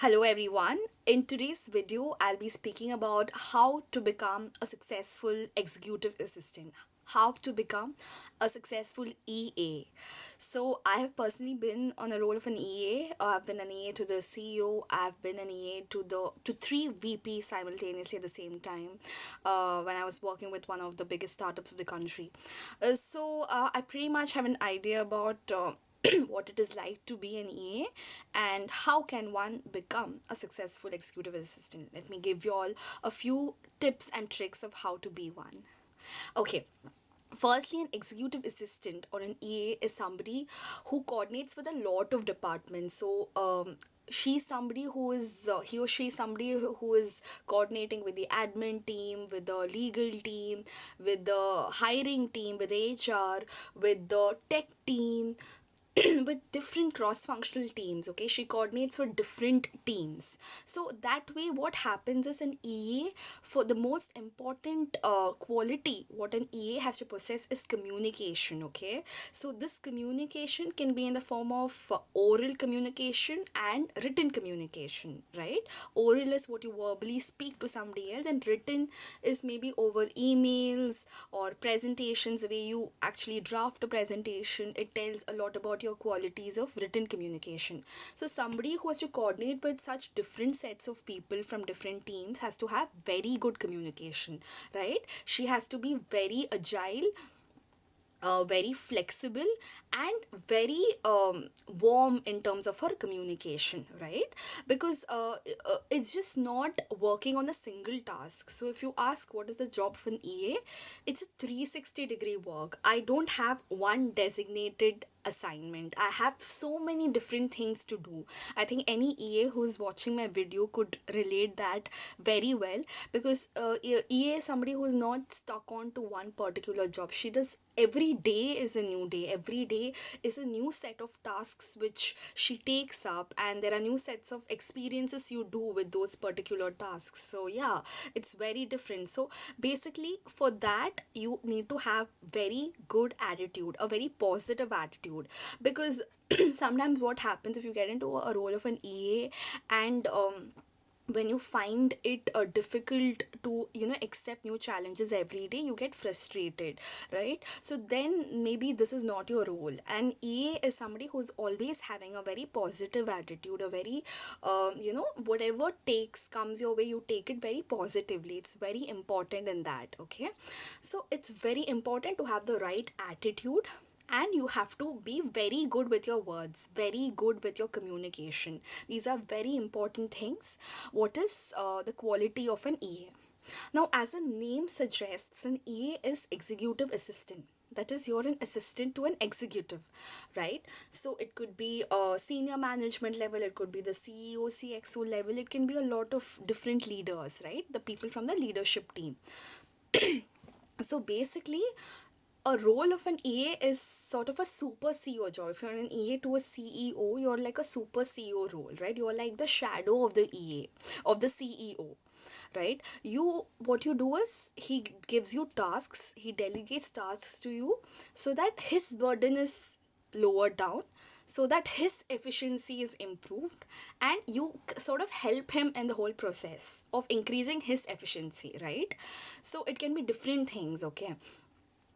Hello everyone. In today's video, I'll be speaking about how to become a successful executive assistant. How to become a successful EA. So, I have personally been on a role of an EA. I've been an EA to the CEO. I've been an EA to three VP simultaneously at the same time. When I was working with one of the biggest startups of the country. I pretty much have an idea about. What it is like to be an EA and how can one become a successful executive assistant. Let me give you all a few tips and tricks of how to be one. Okay, firstly, an executive assistant or an EA is somebody who coordinates with a lot of departments. She's somebody who is he or she is somebody who is coordinating with the admin team, with the legal team, with the hiring team, with HR, with the tech team, with different cross-functional teams. Okay, she coordinates for different teams. So that way what happens is an EA, for the most important quality what an EA has to possess is communication. Okay, so this communication can be in the form of oral communication and written communication, right? Oral is what you verbally speak to somebody else, and written is maybe over emails or presentations, where you actually draft a presentation. It tells a lot about your qualities of written communication. So somebody who has to coordinate with such different sets of people from different teams has to have very good communication, right? She has to be very agile, very flexible, and very warm in terms of her communication, right? Because it's just not working on a single task. So if you ask what is the job of an EA, it's a 360-degree work. I don't have one designated assignment. I have so many different things to do. I think any EA who's watching my video could relate that very well, because EA is somebody who's not stuck on to one particular job. She does, every day is a new day, every day is a new set of tasks which she takes up, and there are new sets of experiences you do with those particular tasks. So yeah, it's very different. So basically for that you need to have very good attitude, a very positive attitude, because sometimes what happens if you get into a role of an EA, and when you find it difficult to accept new challenges every day, you get frustrated, right? So then maybe this is not your role. And EA is somebody who's always having a very positive attitude, a very whatever takes comes your way, you take it very positively. It's very important in that. Okay, so it's very important to have the right attitude, and you have to be very good with your words, very good with your communication. These are very important things. What is the quality of an EA? Now, as a name suggests, an EA is executive assistant. That is, you're an assistant to an executive, right? So it could be a senior management level, it could be the CEO, CXO level, it can be a lot of different leaders, right? The people from the leadership team. So basically, a role of an EA is sort of a super CEO job. If you're an EA to a CEO, you're like a super CEO role, right? You're like the shadow of the EA, of the CEO, right? You, what you do is he gives you tasks, he delegates tasks to you, so that his burden is lowered down, so that his efficiency is improved, and you sort of help him in the whole process of increasing his efficiency, right? So it can be different things. Okay,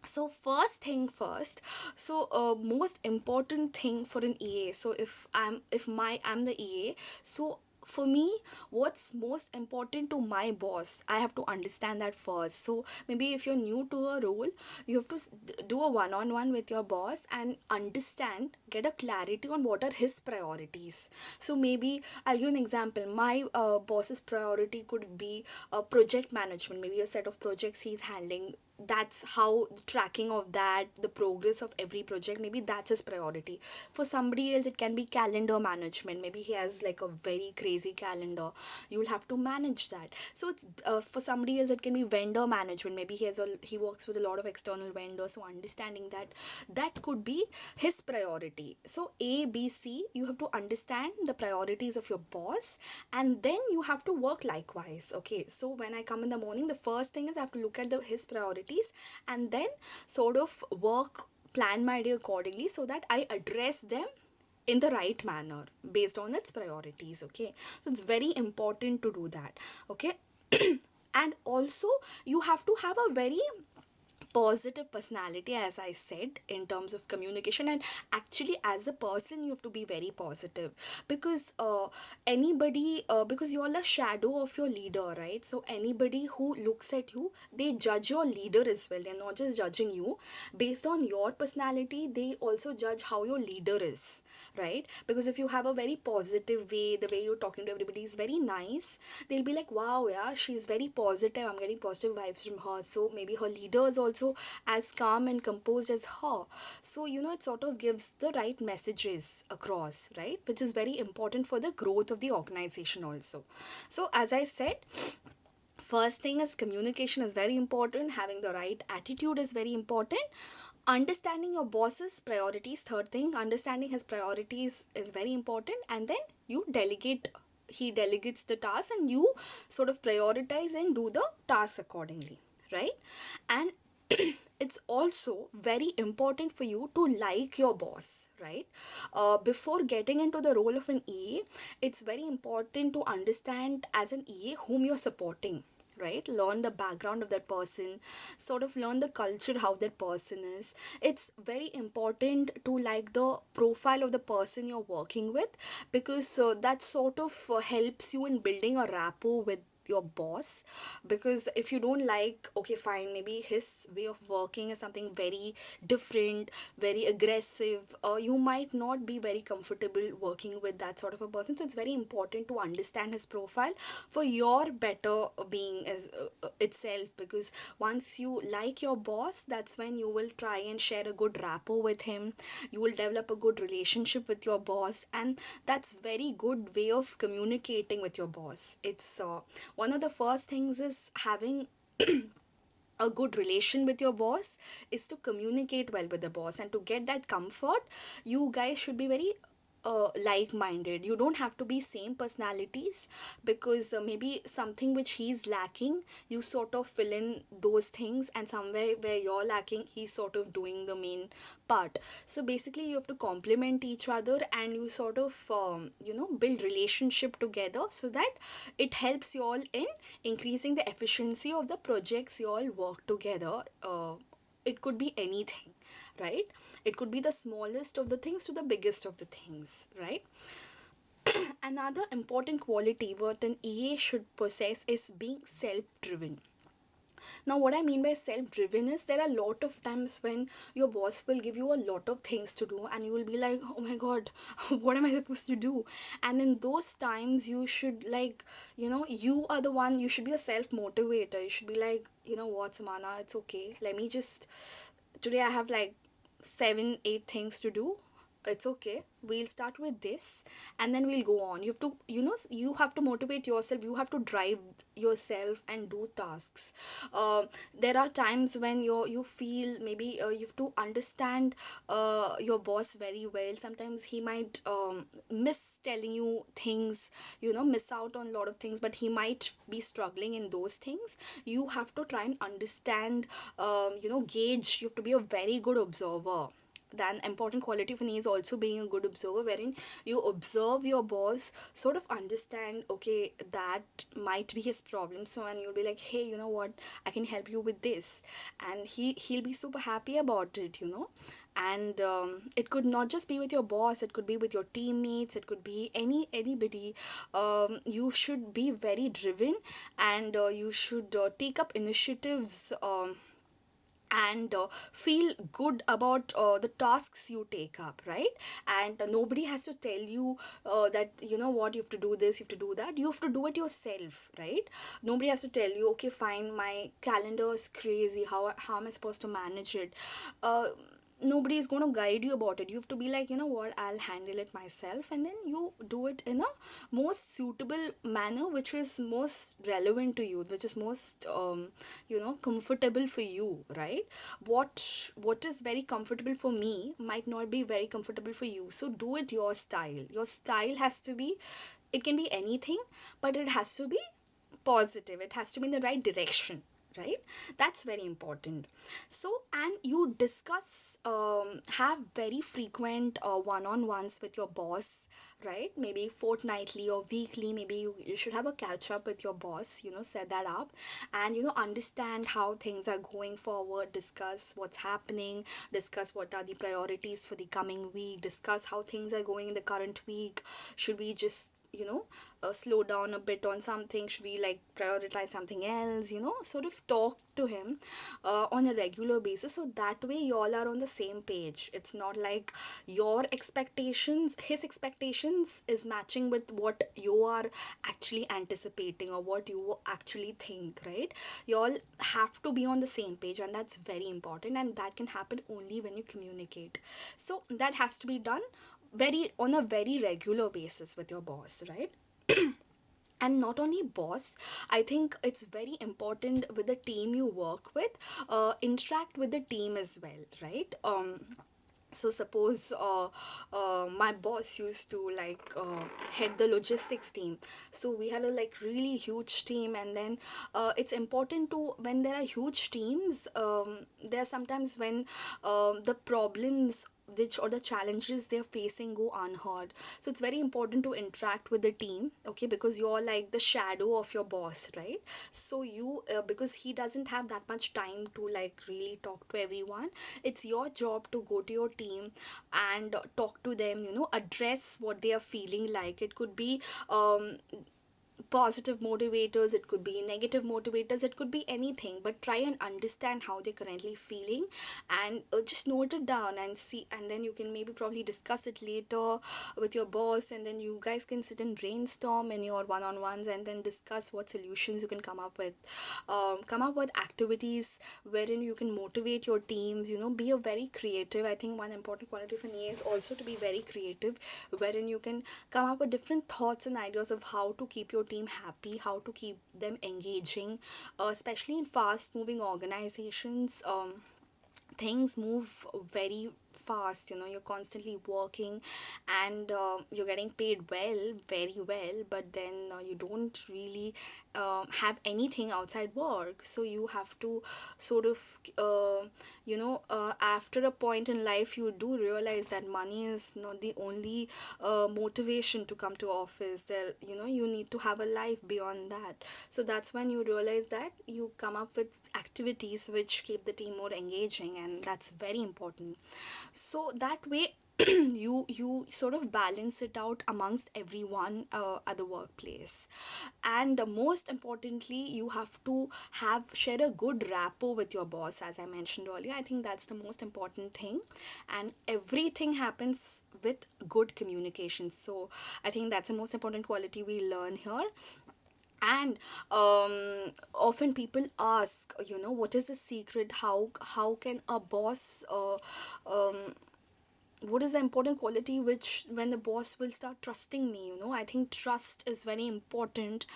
so first thing first, so most important thing for an EA. So I'm the EA, so for me, what's most important to my boss, I have to understand that first. So maybe if you're new to a role, you have to do a one-on-one with your boss and understand, get a clarity on what are his priorities. So maybe I'll give an example. My boss's priority could be project management, maybe a set of projects he's handling. That's how the tracking of that, the progress of every project, maybe that's his priority. For somebody else it can be calendar management. Maybe he has like a very crazy calendar, you'll have to manage that. So it's for somebody else it can be vendor management. Maybe he works with a lot of external vendors, so understanding that, that could be his priority. So ABC, you have to understand the priorities of your boss, and then you have to work likewise. Okay, so when I come in the morning, the first thing is I have to look at his priorities, and then sort of work, plan my day accordingly, so that I address them in the right manner based on its priorities. Okay, so it's very important to do that. Okay. And also, you have to have a very positive personality, as I said, in terms of communication. And actually, as a person, you have to be very positive, because because you're a shadow of your leader, right? So anybody who looks at you, they judge your leader as well. They're not just judging you based on your personality, they also judge how your leader is, right? Because if you have a very positive way, the way you're talking to everybody is very nice, they'll be like, wow, yeah, she's very positive, I'm getting positive vibes from her. So maybe her leader is also as calm and composed as her. So it sort of gives the right messages across, right? Which is very important for the growth of the organization also. So as I said, first thing is communication is very important, having the right attitude is very important, understanding your boss's priorities, third thing, understanding his priorities is very important. And then you delegate, he delegates the task, and you sort of prioritize and do the task accordingly, right? And it's also very important for you to like your boss, right? Before getting into the role of an EA, it's very important to understand as an EA whom you're supporting, right? Learn the background of that person, sort of learn the culture, how that person is. It's very important to like the profile of the person you're working with, because that sort of helps you in building a rapport with your boss. Because if you don't like, okay fine, maybe his way of working is something very different, very aggressive, you might not be very comfortable working with that sort of a person. So it's very important to understand his profile for your better being as itself. Because once you like your boss, that's when you will try and share a good rapport with him, you will develop a good relationship with your boss, and that's very good way of communicating with your boss. It's one of the first things is having a good relation with your boss is to communicate well with the boss. And to get that comfort, you guys should be very like-minded. You don't have to be same personalities, because maybe something which he's lacking, you sort of fill in those things, and somewhere where you're lacking, he's sort of doing the main part. So basically you have to complement each other, and you sort of build relationship together, so that it helps you all in increasing the efficiency of the projects you all work together. It could be anything, right? It could be the smallest of the things to the biggest of the things, right? Another important quality what an EA should possess is being self-driven. Now, what I mean by self-driven is, there are a lot of times when your boss will give you a lot of things to do, and you will be like, oh my god, what am I supposed to do? And in those times, you should, like, you are the one, you should be a self-motivator. You should be like, you know what, Samana, it's okay. Let me just, today I have like 7 8 things to do. It's okay, we'll start with this, and then we'll go on. You have to, you have to motivate yourself, you have to drive yourself and do tasks. There are times when you feel maybe you have to understand your boss very well. Sometimes he might miss telling you things, miss out on a lot of things, but he might be struggling in those things. You have to try and understand, gauge. You have to be a very good observer. Then important quality for me is also being a good observer, wherein you observe your boss, sort of understand, okay, that might be his problem. So, and you'll be like, hey, you know what, I can help you with this, and he'll be super happy about it. And it could not just be with your boss, it could be with your teammates, it could be anybody. You should be very driven, and you should take up initiatives, and feel good about the tasks you take up, right? And nobody has to tell you that, you know what, you have to do this, you have to do that. You have to do it yourself, right? Nobody has to tell you, okay fine, my calendar is crazy, how am I supposed to manage it? Nobody is going to guide you about it. You have to be like, you know what, I'll handle it myself. And then you do it in a most suitable manner, which is most relevant to you, which is most comfortable for you, right? What is very comfortable for me might not be very comfortable for you. So do it your style. Your style has to be, it can be anything, but it has to be positive, it has to be in the right direction, right? That's very important. So, and you discuss, have very frequent one-on-ones with your boss, right? Maybe fortnightly or weekly. Maybe you should have a catch up with your boss, set that up, and understand how things are going forward, discuss what's happening, discuss what are the priorities for the coming week, discuss how things are going in the current week. Should we just slow down a bit on something? Should we like prioritize something else? Sort of talk to him on a regular basis, so that way you all are on the same page. It's not like your expectations, his expectations is matching with what you are actually anticipating or what you actually think, right? You all have to be on the same page, and that's very important, and that can happen only when you communicate. So that has to be done very on a very regular basis with your boss, right? And not only boss, I think it's very important with the team you work with, interact with the team as well, right? So suppose my boss used to like head the logistics team. So we had a like really huge team, and then it's important to, when there are huge teams, there are sometimes when the problems which or the challenges they're facing go unheard. So it's very important to interact with the team, okay, because you're like the shadow of your boss, right? So you because he doesn't have that much time to like really talk to everyone, it's your job to go to your team and talk to them, address what they are feeling like. It could be positive motivators, it could be negative motivators, it could be anything, but try and understand how they're currently feeling, and just note it down and see, and then you can maybe probably discuss it later with your boss, and then you guys can sit and brainstorm in your one-on-ones and then discuss what solutions you can come up with. Come up with activities wherein you can motivate your teams, be a very creative. I think one important quality of an EA is also to be very creative, wherein you can come up with different thoughts and ideas of how to keep your team happy, how to keep them engaging, especially in fast moving organizations. Things move very fast, you're constantly working, and you're getting paid well, very well, but then you don't really have anything outside work. So you have to sort of after a point in life, you do realize that money is not the only motivation to come to office. There, you need to have a life beyond that. So that's when you realize that you come up with activities which keep the team more engaging, and that's very important. So that way you sort of balance it out amongst everyone at the workplace. And most importantly, you have to have share a good rapport with your boss, as I mentioned earlier. I think that's the most important thing, and everything happens with good communication. So I think that's the most important quality we learn here. And often people ask, what is the secret? How can a boss what is the important quality which when the boss will start trusting me? I think trust is very important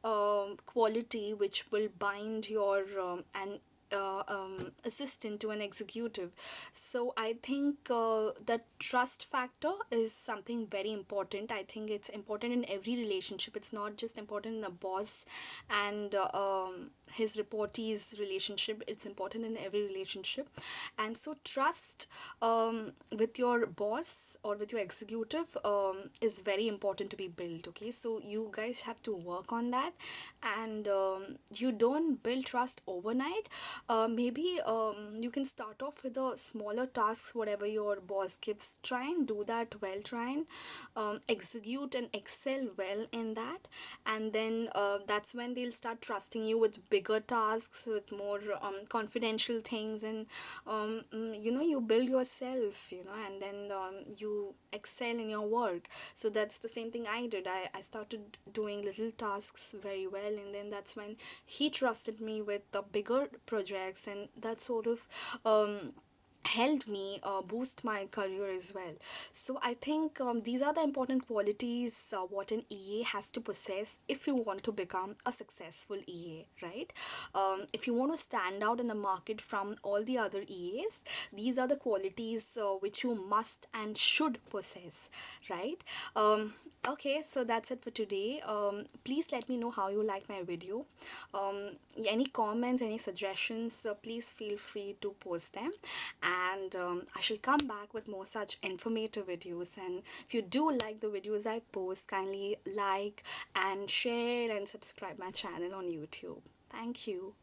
quality which will bind your and assistant to an executive. So I think the trust factor is something very important. I think it's important in every relationship. It's not just important in a boss and his reportees relationship. It's important in every relationship. And so trust with your boss or with your executive is very important to be built. Okay, so you guys have to work on that, and you don't build trust overnight. Maybe you can start off with the smaller tasks, whatever your boss gives. Try and do that well. Try and execute and excel well in that, and then that's when they'll start trusting you with bigger tasks, with more confidential things, and you build yourself, and then you excel in your work. So that's the same thing I did. I started doing little tasks very well, and then that's when he trusted me with the bigger projects, and that sort of helped me boost my career as well. So I think these are the important qualities what an EA has to possess if you want to become a successful EA, right? If you want to stand out in the market from all the other EAs, these are the qualities which you must and should possess, right? Okay, so that's it for today. Please let me know how you like my video. Any comments, any suggestions, please feel free to post them, and I shall come back with more such informative videos. And if you do like the videos I post, kindly like and share and subscribe my channel on YouTube. Thank you.